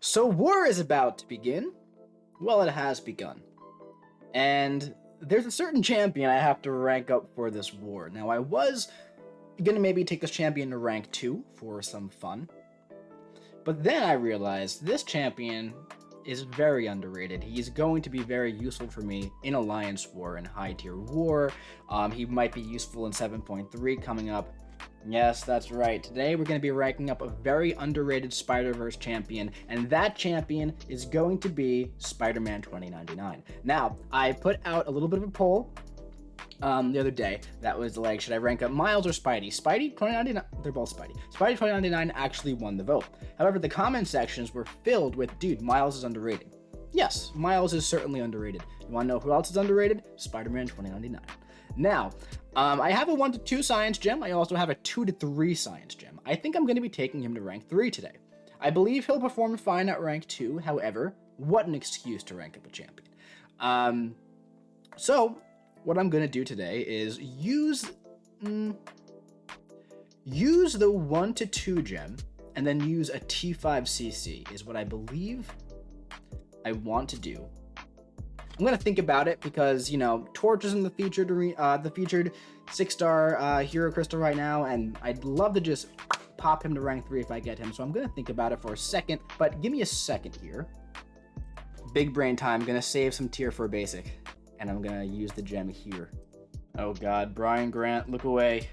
So war is about to begin. Well, it has begun. And there's a certain champion I have to rank up for this war. Now, I was gonna maybe take this champion to rank 2 for some fun. But then I realized this champion is very underrated. He's going to be very useful for me in Alliance War and High Tier War. He might be useful in 7.3 coming up. Yes, that's right. Today we're going to be ranking up a very underrated Spider-Verse champion, and that champion is going to be Spider-Man 2099. Now, I put out a little bit of a poll the other day that was like, should I rank up Miles or Spidey? Spidey 2099, they're both Spidey. Spidey 2099 actually won the vote. However, the comment sections were filled with, dude, Miles is underrated. Yes, Miles is certainly underrated. You want to know who else is underrated? Spider-Man 2099. Now, I have a 1 to 2 science gem. I also have a 2 to 3 science gem. I think I'm going to be taking him to rank 3 today. I believe he'll perform fine at rank 2. However, what an excuse to rank up a champion. So, what I'm going to do today is use the 1 to 2 gem and then use a T5CC is what I believe I want to do. I'm gonna think about it because, you know, Torch is in the featured 6-star hero crystal right now, and I'd love to just pop him to rank 3 if I get him. So I'm gonna think about it for a second, but give me a second here. Big brain time. Gonna save some tier for basic, and I'm gonna use the gem here. Oh God, Brian Grant, look away.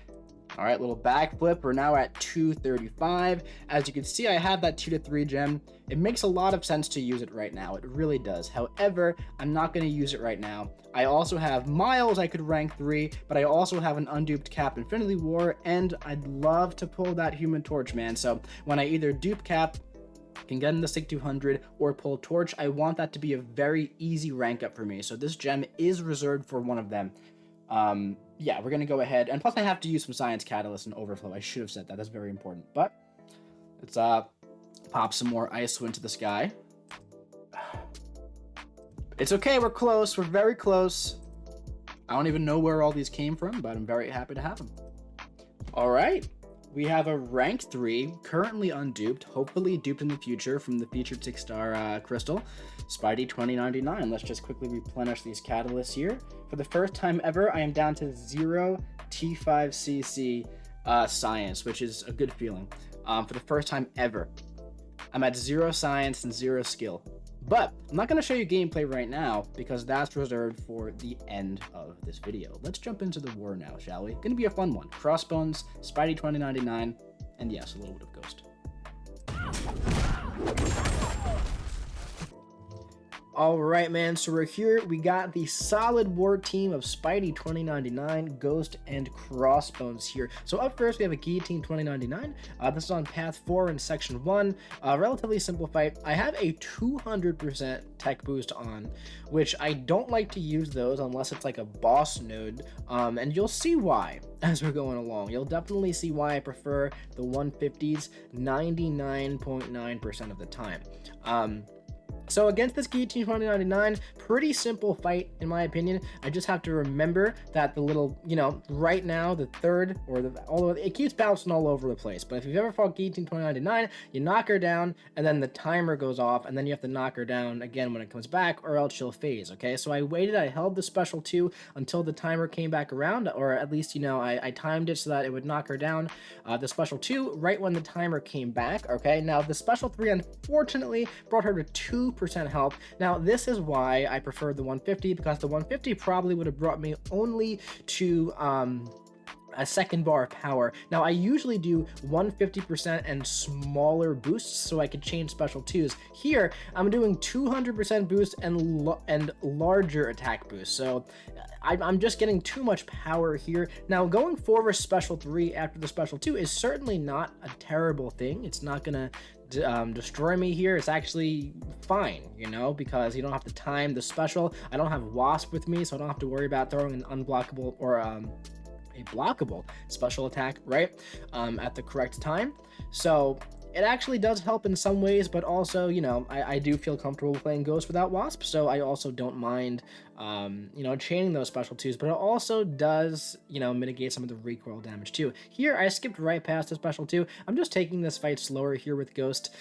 All right, little backflip. We're now at 235. As you can see, I have that 2 to 3 gem. It makes a lot of sense to use it right now. It really does. However, I'm not going to use it right now. I also have Miles I could rank 3, but I also have an unduped Cap Infinity War, and I'd love to pull that Human Torch, man. So when I either dupe Cap, can get in the Sig 200, or pull Torch, I want that to be a very easy rank up for me. So this gem is reserved for one of them. Yeah, we're gonna go ahead, and plus I have to use some Science Catalyst and Overflow. I should have said that, that's very important. But let's pop some more ISO into the sky. It's okay, we're close, we're very close. I don't even know where all these came from, but I'm very happy to have them. All right, we have a rank 3, currently unduped, hopefully duped in the future from the featured 6-star crystal, Spidey 2099. Let's just quickly replenish these catalysts here. For the first time ever, I am down to 0 T5CC science, which is a good feeling. For the first time ever, I'm at 0 science and 0 skill. But I'm not going to show you gameplay right now because that's reserved for the end of this video. Let's jump into the war now, shall we? Going to be a fun one. Crossbones, Spidey 2099, and yes, a little bit of Ghost. Alright, man, so we're here. We got the solid war team of Spidey 2099, Ghost, and Crossbones here. So up first, we have a Guillotine 2099. This is on Path 4 in Section 1. Relatively simple fight. I have a 200% tech boost on, which I don't like to use those unless it's like a boss node. And you'll see why as we're going along. You'll definitely see why I prefer the 150s 99.9% of the time. So against this Guillotine 2099, pretty simple fight in my opinion. I just have to remember that the little, you know, right now the third or the, although it keeps bouncing all over the place. But if you've ever fought Guillotine 2099, you knock her down and then the timer goes off and then you have to knock her down again when it comes back or else she'll phase. Okay, so I waited, I held the special 2 until the timer came back around, or at least, you know, I timed it so that it would knock her down, the special 2 right when the timer came back. Okay, now the special 3 unfortunately brought her to 2% health. Now this is why I preferred the 150, because the 150 probably would have brought me only to a second bar of power. Now I usually do 150% and smaller boosts so I could change special 2s. Here I'm doing 200% boost and larger attack boost, so I'm just getting too much power here. Now going forward, special 3 after the special 2 is certainly not a terrible thing. It's not gonna destroy me here. It's actually fine, you know, because you don't have to time the special. I don't have Wasp with me, so I don't have to worry about throwing an unblockable or a blockable special attack right at the correct time. So it actually does help in some ways, but also, you know, I do feel comfortable playing Ghost without Wasp, so I also don't mind, you know, chaining those special 2s, but it also does, you know, mitigate some of the recoil damage too. Here, I skipped right past the special 2. I'm just taking this fight slower here with Ghost.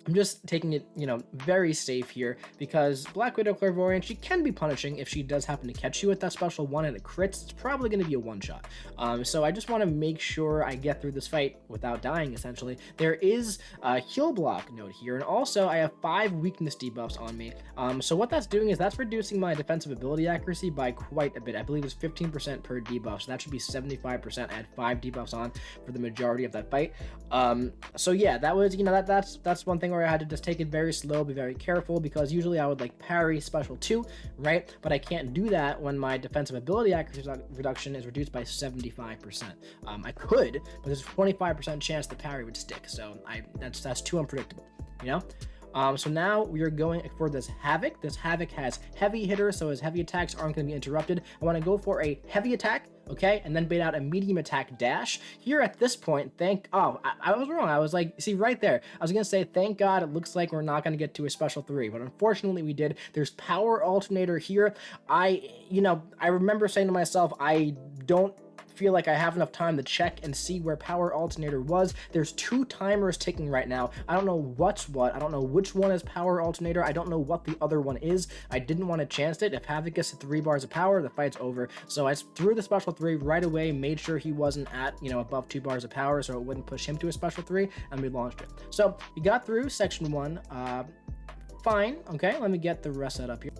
I'm just taking it, very safe here because Black Widow Clairvoyant, she can be punishing if she does happen to catch you with that special one and it crits. It's probably going to be a one-shot. So I just want to make sure I get through this fight without dying, essentially. There is a heal block note here, and also I have 5 weakness debuffs on me. So what that's doing is that's reducing my defensive ability accuracy by quite a bit. I believe it's 15% per debuff, so that should be 75%. I had 5 debuffs on for the majority of that fight. So yeah, that was, that's one thing where I had to just take it very slow, be very careful, because usually I would like parry special 2, right? But I can't do that when my defensive ability accuracy reduction is reduced by 75%. I could, but there's a 25% chance the parry would stick, so that's too unpredictable, So now we are going for this Havoc. This Havoc has heavy hitters, so his heavy attacks aren't going to be interrupted. I want to go for a heavy attack, okay, and then bait out a medium attack dash. Here at this point, I was wrong. I was like, see right there, I was going to say, thank God it looks like we're not going to get to a special 3, but unfortunately we did. There's power alternator here. I remember saying to myself, I don't feel like I have enough time to check and see where power alternator was. There's 2 timers ticking right now. I don't know what's what. I don't know which one is power alternator. I don't know what the other one is. I didn't want to chance it. If Havoc gets to 3 bars of power, the fight's over. So I threw the special 3 right away, made sure he wasn't at, above 2 bars of power so it wouldn't push him to a special 3, and we launched it. So we got through section 1. Fine. Okay, let me get the rest set up here.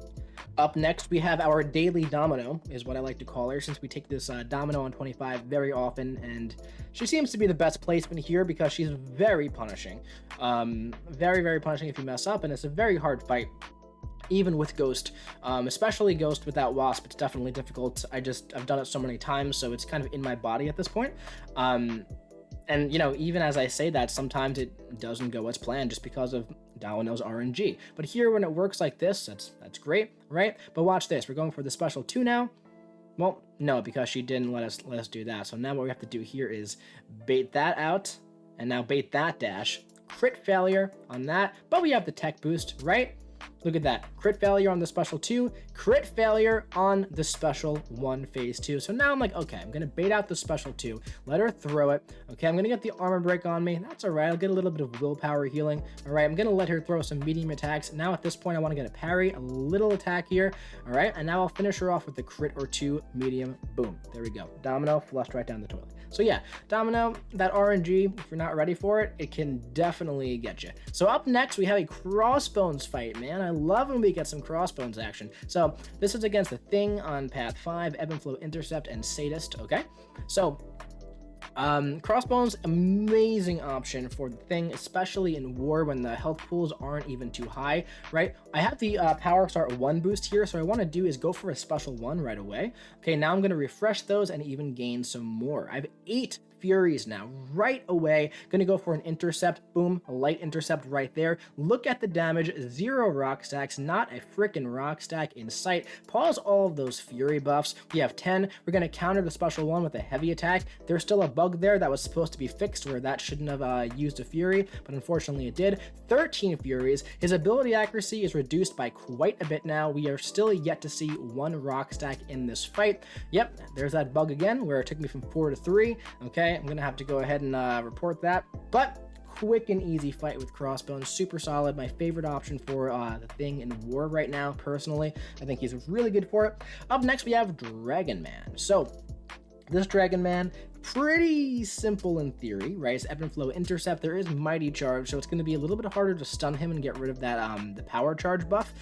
Up next, we have our daily Domino, is what I like to call her, since we take this Domino on 25 very often, and she seems to be the best placement here because she's very punishing. Very, very punishing if you mess up, and it's a very hard fight, even with Ghost, especially Ghost without Wasp. It's definitely difficult. I've done it so many times, so it's kind of in my body at this point. And, even as I say that, sometimes it doesn't go as planned just because of Domino's RNG. But here, when it works like this, that's great, right? But watch this. We're going for the special 2 now. Well, no, because she didn't let us do that. So now what we have to do here is bait that out, and now bait that dash. Crit failure on that, but we have the tech boost, right? Look at that. Crit failure on the special 2, crit failure on the special 1 phase 2. So now I'm like, okay, I'm going to bait out the special 2, let her throw it. Okay, I'm going to get the armor break on me. That's all right. I'll get a little bit of willpower healing. All right, I'm going to let her throw some medium attacks. Now at this point, I want to get a parry, a little attack here. All right, and now I'll finish her off with the crit or 2 medium. Boom. There we go. Domino flushed right down the toilet. So yeah, Domino, that RNG, if you're not ready for it, it can definitely get you. So up next, we have a Crossbones fight, man. I love when we get some Crossbones action. So this is against the Thing on Path 5, Ebb and Flow Intercept, and Sadist, okay? So Crossbones, amazing option for the Thing, especially in war when the health pools aren't even too high, right? I have the Power Start 1 boost here, so what I want to do is go for a special 1 right away. Okay, now I'm going to refresh those and even gain some more. I have 8 Furies now, right away. Gonna go for an intercept. Boom, a light intercept right there. Look at the damage, 0 rock stacks, not a freaking rock stack in sight. Pause all of those Fury buffs. We have 10. We're gonna counter the special 1 with a heavy attack. There's still a bug there that was supposed to be fixed where that shouldn't have used a Fury, but unfortunately it did. 13 Furies. His ability accuracy is reduced by quite a bit now. We are still yet to see 1 rock stack in this fight. Yep, there's that bug again where it took me from 4 to 3. Okay, I'm gonna have to go ahead and report that, but quick and easy fight with Crossbones, super solid. My favorite option for the Thing in war right now, personally. I think he's really good for it. Up next, we have Dragon Man. So this Dragon Man, pretty simple in theory, right? It's Ebb and Flow Intercept. There is Mighty Charge, so it's going to be a little bit harder to stun him and get rid of that the Power Charge buff.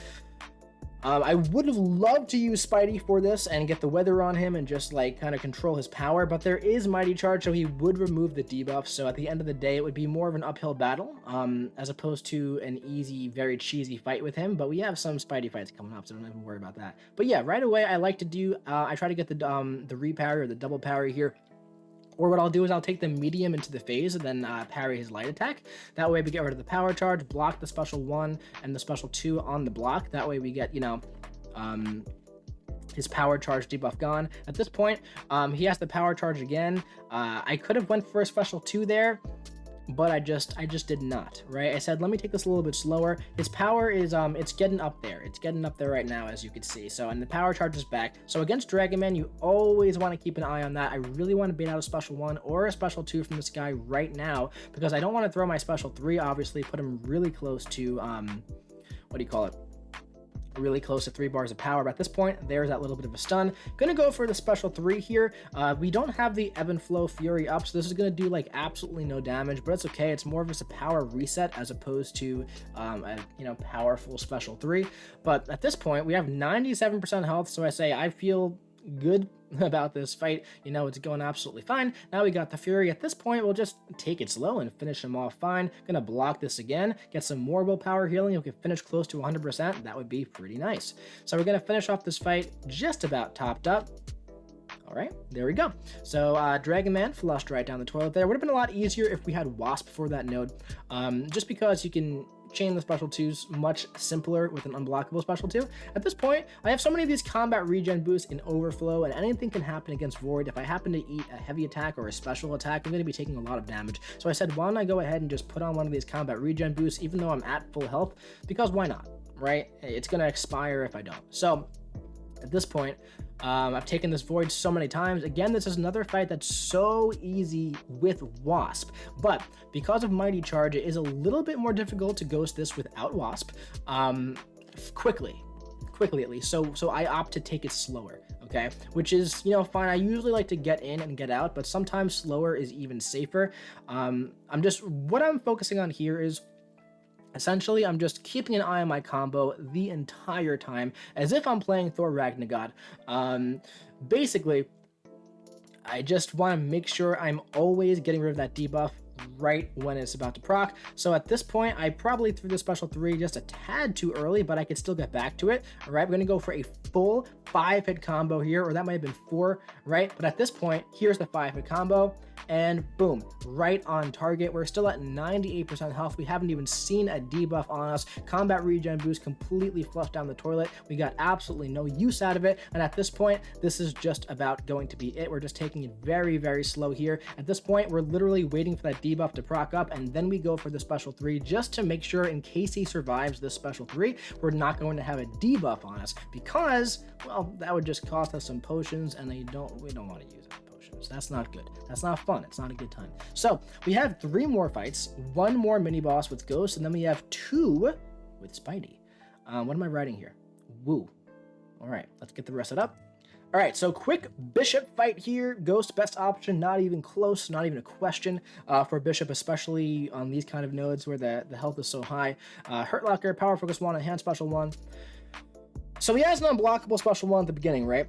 I would have loved to use Spidey for this and get the weather on him and just like kind of control his power, but there is Mighty Charge, so he would remove the debuff. So at the end of the day, it would be more of an uphill battle as opposed to an easy, very cheesy fight with him. But we have some Spidey fights coming up, so don't even worry about that. But yeah, right away, I like to do, I try to get the reparry or the double parry here. Or what I'll do is I'll take the medium into the phase and then parry his light attack. That way we get rid of the power charge, block the special 1 and the special 2 on the block. That way we get, his power charge debuff gone. At this point, he has the power charge again. I could have went for a special 2 there. but I just did not, right? I said, let me take this a little bit slower. His power is, it's getting up there. It's getting up there right now, as you can see. So, and the power charges back. So against Dragon Man, you always want to keep an eye on that. I really want to bait out a special 1 or a special 2 from this guy right now, because I don't want to throw my special 3, obviously, put him really close to, what do you call it? Really close to 3 bars of power, but at this point there's that little bit of a stun. Gonna go for the special 3 here. We don't have the ebb and flow fury up, so this is gonna do like absolutely no damage, but it's okay. It's more of just a power reset as opposed to a powerful special 3. But at this point we have 97% health, so I say I feel good about this fight. It's going absolutely fine. Now we got the fury. At this point we'll just take it slow and finish him off fine. Gonna block this again, get some more willpower healing. If we can finish close to 100%, that would be pretty nice. So we're gonna finish off this fight just about topped up. All right, there we go. So Dragon Man flushed right down the toilet there. Would have been a lot easier if we had Wasp for that node, just because you can chain the special 2s much simpler with an unblockable special 2. At this point, I have so many of these combat regen boosts in overflow, and anything can happen against Void. If I happen to eat a heavy attack or a special attack, I'm going to be taking a lot of damage. So I said, why don't I go ahead and just put on one of these combat regen boosts, even though I'm at full health, because why not, right? It's going to expire if I don't. So at this point, I've taken this Void so many times. Again, this is another fight that's so easy with Wasp, but because of Mighty Charge, it is a little bit more difficult to ghost this without Wasp, quickly at least. So I opt to take it slower, okay? Which is, fine. I usually like to get in and get out, but sometimes slower is even safer. What I'm focusing on here is, essentially, I'm just keeping an eye on my combo the entire time, as if I'm playing Thor Ragnarok. Basically, I just want to make sure I'm always getting rid of that debuff right when it's about to proc. So at this point, I probably threw the special 3 just a tad too early, but I could still get back to it. All right, we're gonna go for a full 5-hit combo here, or that might have been 4, right? But at this point, here's the 5-hit combo, and boom, right on target. We're still at 98% health. We haven't even seen a debuff on us. Combat regen boost completely flushed down the toilet. We got absolutely no use out of it, and at this point, this is just about going to be it. We're just taking it very, very slow here. At this point, we're literally waiting for that debuff to proc up, and then we go for the special 3 just to make sure, in case he survives this special 3, we're not going to have a debuff on us, because, well, that would just cost us some potions, and we don't want to use any potions. That's not good. That's not fun. It's not a good time. So we have 3 more fights, 1 more mini boss with Ghost, and then we have 2 with Spidey. What am I writing here? Woo. All right, let's get the rest of it up. All right, so quick Bishop fight here. Ghost best option, not even close, not even a question for Bishop, especially on these kind of nodes where the health is so high. Hurt Locker, Power Focus 1, Enhanced Special 1. So he has an unblockable special 1 at the beginning, right?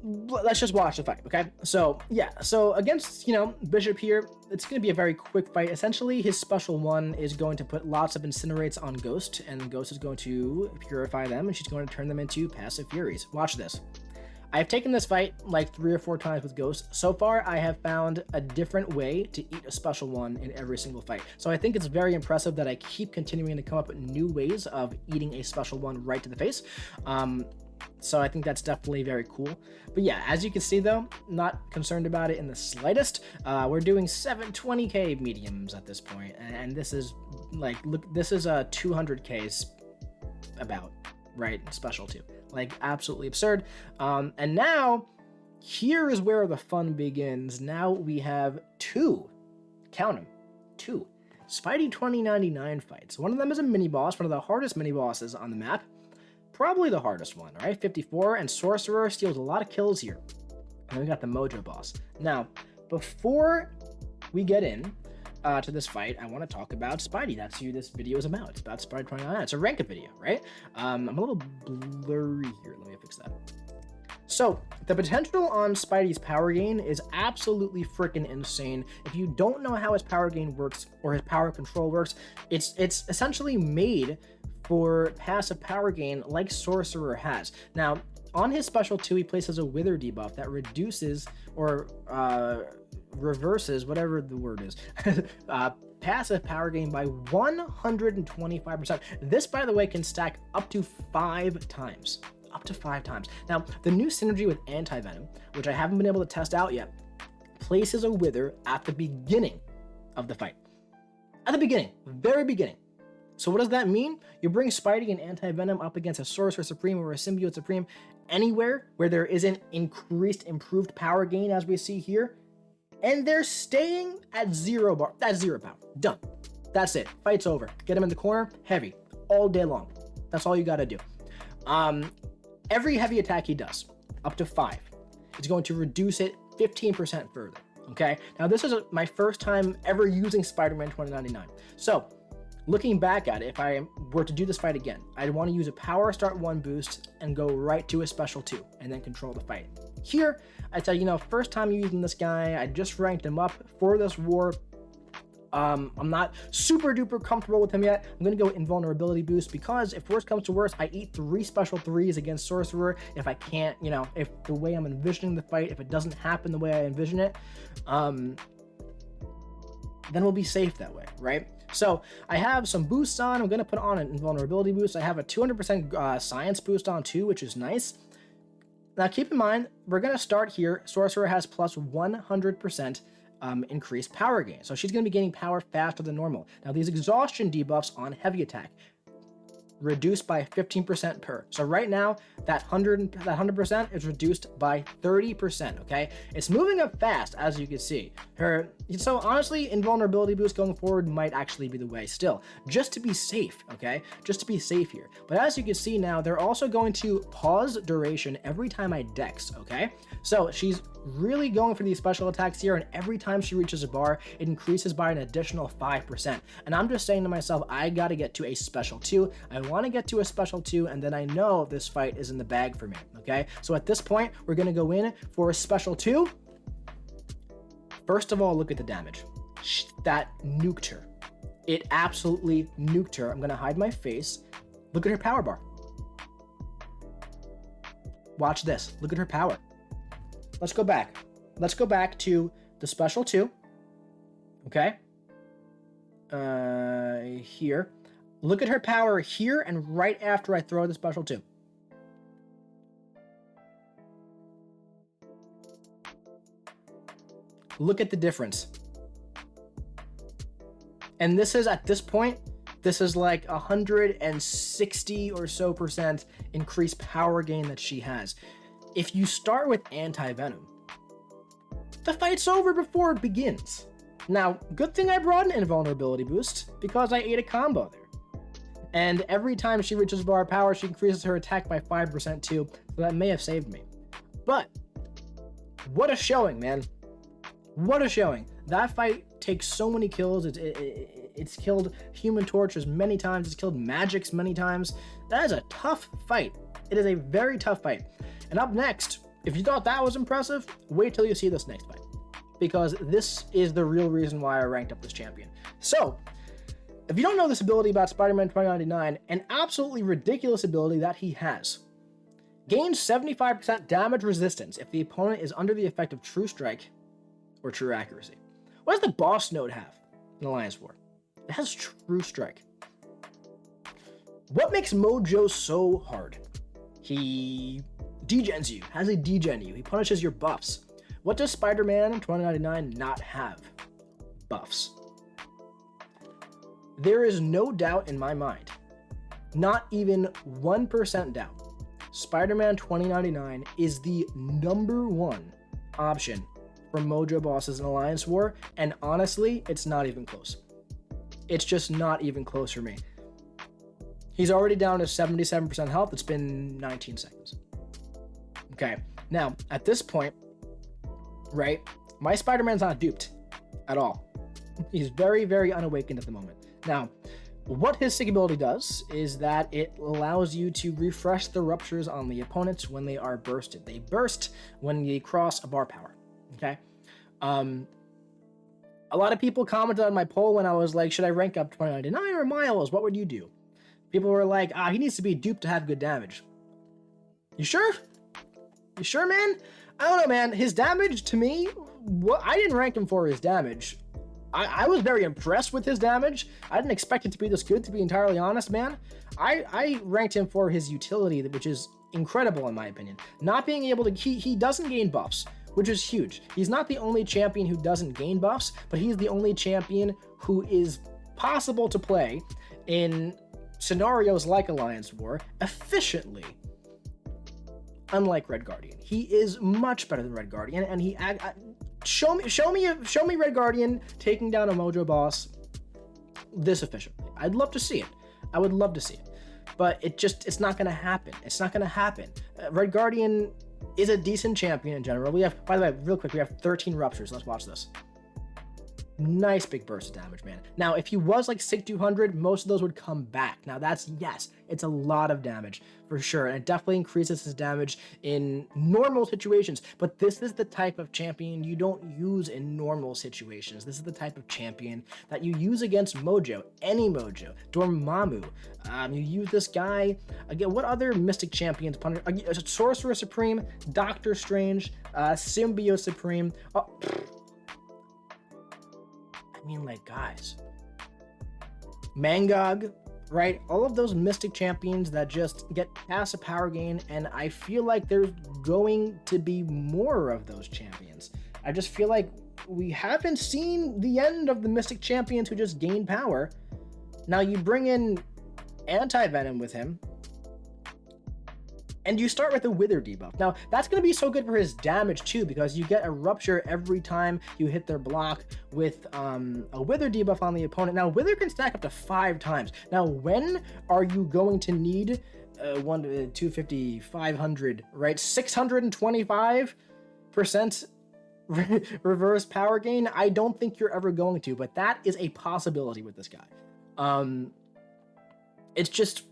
Let's just watch the fight, okay? So yeah, so against Bishop here, it's going to be a very quick fight. Essentially, his special 1 is going to put lots of incinerates on Ghost, and Ghost is going to purify them, and she's going to turn them into passive furies. Watch this. I've taken this fight like 3 or 4 times with Ghost. So far, I have found a different way to eat a special 1 in every single fight. So I think it's very impressive that I keep continuing to come up with new ways of eating a special 1 right to the face. So I think that's definitely very cool. But yeah, as you can see though, not concerned about it in the slightest. We're doing 720k mediums at this point, and this is like, look, this is a 200k's about, right? Special 2. Like, absolutely absurd. And now, here is where the fun begins. Now we have 2, count them, 2 Spidey 2099 fights. One of them is a mini boss, one of the hardest mini bosses on the map. Probably the hardest one, right? 54, and Sorcerer steals a lot of kills here. And we got the Mojo boss. Now, before we get in to this fight, I want to talk about Spidey. That's who this video is about. It's about Spidey 29. It's a ranked video, right? I'm a little blurry here. Let me fix that. So, the potential on Spidey's power gain is absolutely freaking insane. If you don't know how his power gain works or his power control works, it's essentially made for passive power gain like Sorcerer has. Now, on his special 2, he places a Wither debuff that reduces or reverses, whatever the word is, passive power gain by 125%. This, by the way, can stack up to 5 times. Up to 5 times. Now, the new synergy with Anti-Venom, which I haven't been able to test out yet, places a wither at the beginning of the fight. At the beginning, very beginning. So what does that mean? You bring Spidey and Anti-Venom up against a Sorcerer Supreme or a Symbiote Supreme anywhere where there is an improved power gain, as we see here, and they're staying at zero power. Done. That's it. Fight's over. Get him in the corner, heavy, all day long. That's all you gotta do. Every heavy attack he does, up to 5, is going to reduce it 15% further. Okay? Now this is my first time ever using Spider-Man 2099. So, looking back at it, if I were to do this fight again, I'd want to use a Power Start 1 boost and go right to a Special 2 and then control the fight. Here, I said, first time using this guy, I just ranked him up for this war. I'm not super duper comfortable with him yet. I'm going to go Invulnerability boost because if worst comes to worst, I eat 3 Special 3s against Sorcerer. If I can't, if the way I'm envisioning the fight, if it doesn't happen the way I envision it, then we'll be safe that way, right? So I have some boosts on. I'm going to put on an Invulnerability boost. I have a 200% Science boost on too, which is nice. Now keep in mind, we're going to start here. Sorcerer has plus 100% increased power gain. So she's going to be gaining power faster than normal. Now these exhaustion debuffs on heavy attack reduced by 15% per. So right now, that 100% is reduced by 30%, okay? It's moving up fast, as you can see. So honestly, Invulnerability boost going forward might actually be the way still, just to be safe, okay? Just to be safe here. But as you can see now, they're also going to pause duration every time I dex, okay? So she's really going for these special attacks here, and every time she reaches a bar, it increases by an additional 5%. And I'm just saying to myself, I gotta get to a Special 2. I want to get to a Special 2, and then I know this fight is in the bag for me, okay? So at this point, we're gonna go in for a Special 2. First of all, look at the damage. That nuked her. It absolutely nuked her. I'm gonna hide my face. Look at her power bar. Watch this. Look at her power. Let's go back. Let's go back to the Special 2. Okay? Here. Look at her power here and right after I throw the Special 2. Look at the difference. And this is, at this point, this is like 160 or so % increased power gain that she has. If you start with Anti-Venom, the fight's over before it begins. Now, good thing I brought an Invulnerability boost, because I ate a combo there. And every time she reaches bar power, she increases her attack by 5% too, so that may have saved me. But, what a showing, man. What a showing. That fight takes so many kills. It's killed Human Torch as many times. It's killed Magix many times. That is a tough fight. It is a very tough fight. And up next, if you thought that was impressive, wait till you see this next fight. Because this is the real reason why I ranked up this champion. So, if you don't know this ability about Spider-Man 2099, an absolutely ridiculous ability that he has. Gains 75% damage resistance if the opponent is under the effect of True Strike or True Accuracy. What does the boss node have in Alliance War? It has True Strike. What makes Mojo so hard? He degens you, has a degen you, he punishes your buffs. What does Spider-Man 2099 not have? Buffs. There is no doubt in my mind, not even 1% doubt, Spider-Man 2099 is the #1 option for Mojo bosses in Alliance War, and honestly, it's not even close. It's just not even close for me. He's already down to 77% health. It's been 19 seconds. Okay, now, at this point, right, my Spider-Man's not duped at all. He's very, very unawakened at the moment. Now, what his sick ability does is that it allows you to refresh the ruptures on the opponents when they are bursted. They burst when they cross a bar power, okay? A lot of people commented on my poll when I was like, should I rank up 2099 or Miles? What would you do? People were like, he needs to be duped to have good damage. You sure? You sure, man? I don't know, man. His damage, to me, I didn't rank him for his damage. I was very impressed with his damage. I didn't expect it to be this good, to be entirely honest, man. I ranked him for his utility, which is incredible in my opinion. Not being able to, he doesn't gain buffs, which is huge. He's not the only champion who doesn't gain buffs, but he's the only champion who is possible to play in scenarios like Alliance War efficiently. Unlike Red Guardian, he is much better than Red Guardian, and he show me Red Guardian taking down a Mojo boss this efficiently. I'd love to see it. I would love to see it, but it's not gonna happen. It's not gonna happen. Red Guardian is a decent champion in general. We have, by the way, real quick, we have 13 ruptures. Let's watch this. Nice big burst of damage, man. Now, if he was like Sig 200, most of those would come back. Now, that's, yes, it's a lot of damage for sure, and it definitely increases his damage in normal situations, but this is the type of champion you don't use in normal situations. This is the type of champion that you use against Mojo, any Mojo, Dormammu. You use this guy, again, what other Mystic champions? Sorcerer Supreme, Doctor Strange, Symbiote Supreme. Oh, I mean, like, guys, Mangog, right? All of those Mystic champions that just get past a power gain, and I feel like there's going to be more of those champions. I just feel like we haven't seen the end of the Mystic champions who just gain power. Now you bring in Anti-Venom with him, and you start with a Wither debuff. Now, that's going to be so good for his damage too, because you get a Rupture every time you hit their block with a Wither debuff on the opponent. Now, Wither can stack up to 5 times. Now, when are you going to need 250, 500, right? 625% reverse power gain? I don't think you're ever going to, but that is a possibility with this guy. It's just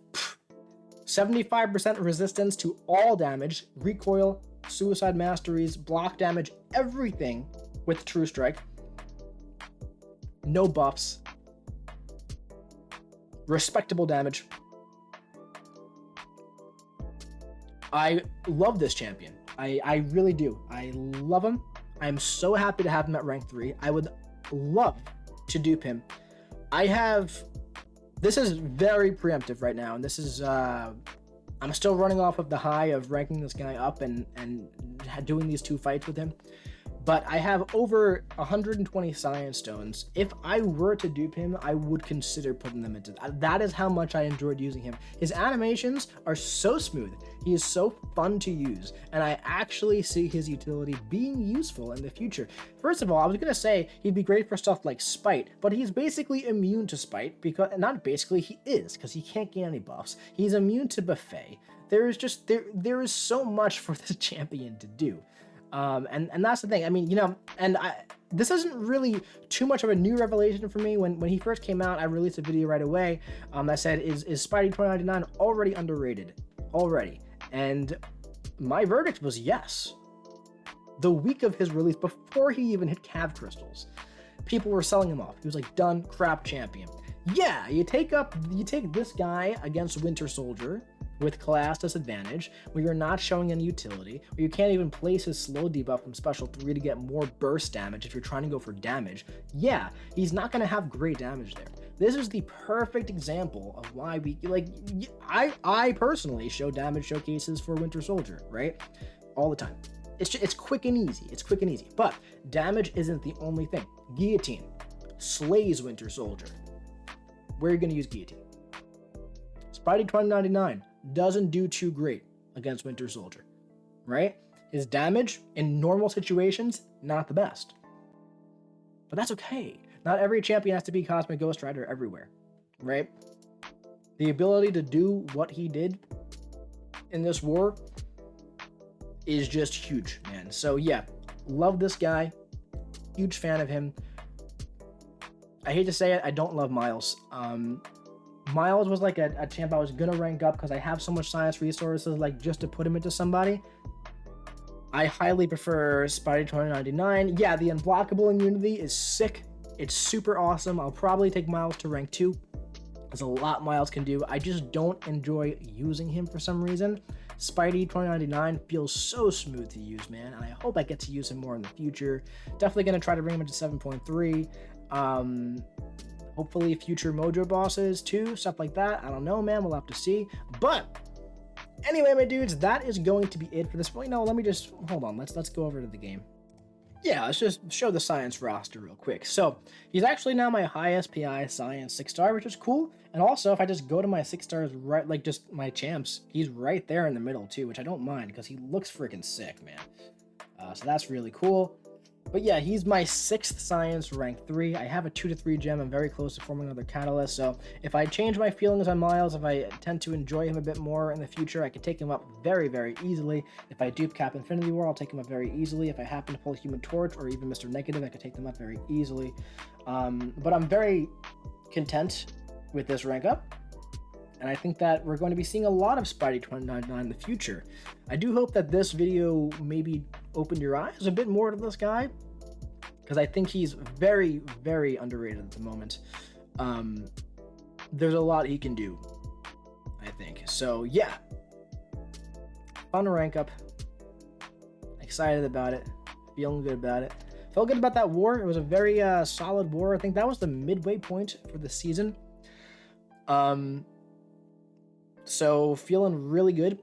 75% resistance to all damage, recoil, suicide masteries, block damage, everything with True Strike. No buffs. Respectable damage. I love this champion. I really do. I love him. I'm so happy to have him at rank 3. I would love to dupe him. This is very preemptive right now, and this is, I'm still running off of the high of ranking this guy up and doing these 2 fights with him, but I have over 120 Science Stones. If I were to dupe him, I would consider putting them into that. That is how much I enjoyed using him. His animations are so smooth. He is so fun to use, and I actually see his utility being useful in the future. First of all, I was going to say he'd be great for stuff like Spite, but he's basically immune to Spite, because, not basically, he is, because he can't gain any buffs. He's immune to Buffet. There is so much for this champion to do. And that's the thing. I mean, you know, this isn't really too much of a new revelation for me. When he first came out, I released a video right away that said, is Spidey 2099 already underrated? Already. And my verdict was yes. The week of his release, before he even hit Cav Crystals, people were selling him off. He was like, done, crap champion. Yeah, you take this guy against Winter Soldier with class disadvantage, where you're not showing any utility, where you can't even place his slow debuff from special 3 to get more burst damage if you're trying to go for damage. Yeah, he's not going to have great damage there. This is the perfect example of why I personally show damage showcases for Winter Soldier, right? All the time. It's quick and easy. It's quick and easy. But damage isn't the only thing. Guillotine slays Winter Soldier. Where are you going to use Guillotine? Spidey 2099 doesn't do too great against Winter Soldier, right? His damage in normal situations, not the best. But that's okay. Not every champion has to be Cosmic Ghost Rider everywhere, right? The ability to do what he did in this war is just huge, man. So yeah, love this guy. Huge fan of him. I hate to say it, I don't love Miles. Miles was like a champ I was gonna rank up because I have so much science resources, like just to put him into somebody. I highly prefer Spidey 2099. Yeah, the unblockable immunity is sick. It's super awesome. I'll probably take Miles to rank 2. There's a lot Miles can do. I just don't enjoy using him for some reason. Spidey 2099 feels so smooth to use, man, and I hope I get to use him more in the future. Definitely gonna try to bring him into 7.3. Hopefully future Mojo bosses too, stuff like that. I don't know, man. We'll have to see. But anyway, my dudes, that is going to be it for this point. No, let me just hold on. Let's go over to the game. Yeah, let's just show the science roster real quick. So he's actually now my highest PI science 6-star, which is cool. And also, if I just go to my 6-stars, right, like just my champs, he's right there in the middle too, which I don't mind because he looks freaking sick, man. So that's really cool. But yeah, he's my 6th science, rank 3. I have a 2 to 3 gem. I'm very close to forming another catalyst. So if I change my feelings on Miles, if I tend to enjoy him a bit more in the future, I could take him up very, very easily. If I dupe cap Infinity War, I'll take him up very easily. If I happen to pull Human Torch or even Mr. Negative, I could take them up very easily. But I'm very content with this rank up. And I think that we're going to be seeing a lot of Spidey 2099 in the future. I do hope that this video maybe opened your eyes a bit more to this guy, because I think he's very, very underrated at the moment. There's a lot he can do, I think. So yeah, fun rank up. Excited about it. Feeling good about it. Felt good about that war. It was a very solid war. I think that was the midway point for the season. So feeling really good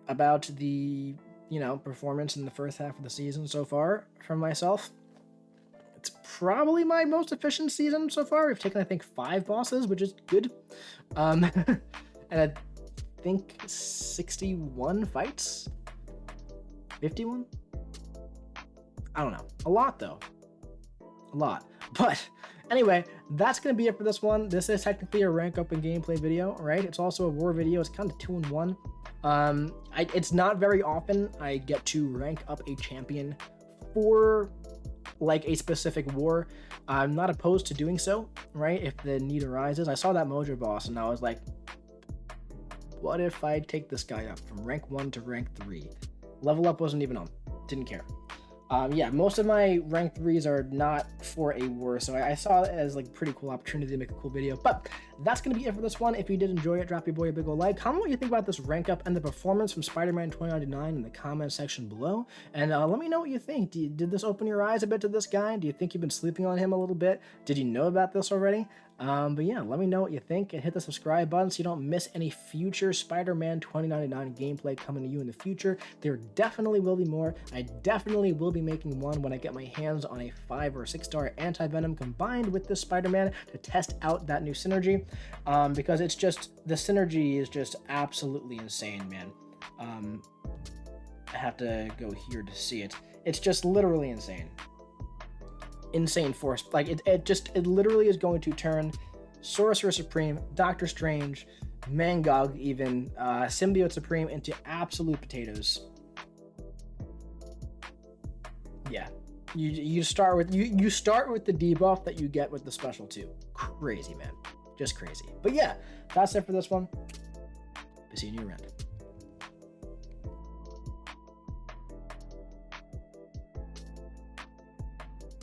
about the, performance in the first half of the season so far from myself. It's probably my most efficient season so far. We've taken, I think, 5 bosses, which is good. And I think 61 fights? 51? I don't know. A lot, though. A lot. But anyway, that's going to be it for this one. This is technically a rank up and gameplay video, right? It's also a war video. It's kind of 2 in 1. It's not very often I get to rank up a champion for like a specific war. I'm not opposed to doing so, right? If the need arises. I saw that Mojo boss and I was like, what if I take this guy up from rank 1 to rank 3? Level up wasn't even on. Didn't care. Yeah, most of my rank 3s are not for a war, so I saw it as like a pretty cool opportunity to make a cool video. But that's going to be it for this one. If you did enjoy it, drop your boy a big ol' like. Comment what you think about this rank up and the performance from Spider-Man 2099 in the comment section below. And let me know what you think. Did this open your eyes a bit to this guy? Do you think you've been sleeping on him a little bit? Did you know about this already? But yeah, let me know what you think and hit the subscribe button so you don't miss any future Spider-Man 2099 gameplay coming to you in the future. There definitely will be more. I definitely will be making one when I get my hands on a 5 or 6-star anti-venom combined with this Spider-Man to test out that new synergy, because it's just, the synergy is just absolutely insane, man. I have to go here to see it. It's just literally insane. Insane force. Like it literally is going to turn Sorcerer Supreme, Doctor Strange, Mangog, even Symbiote Supreme into absolute potatoes. Yeah, you start with you start with the debuff that you get with the special 2. Crazy, man, just crazy. But yeah, that's it for this one. See you around.